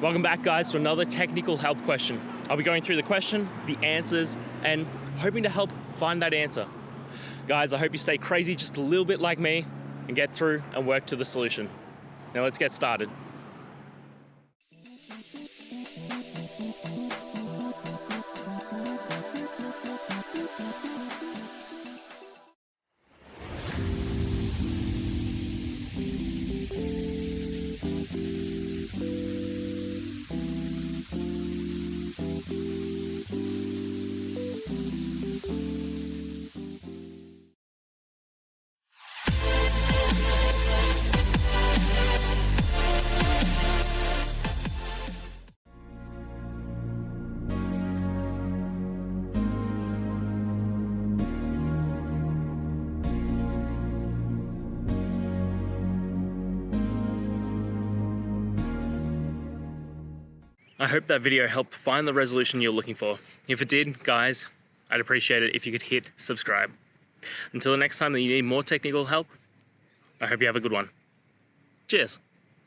Welcome back, guys, to another technical help question. I'll be going through the question, the answers, and hoping to help find that answer. Guys, I hope you stay crazy just a little bit like me and get through and work to the solution. Now let's get started. I hope that video helped find the resolution you're looking for. If it did, guys, I'd appreciate it if you could hit subscribe. Until the next time that you need more technical help, I hope you have a good one. Cheers.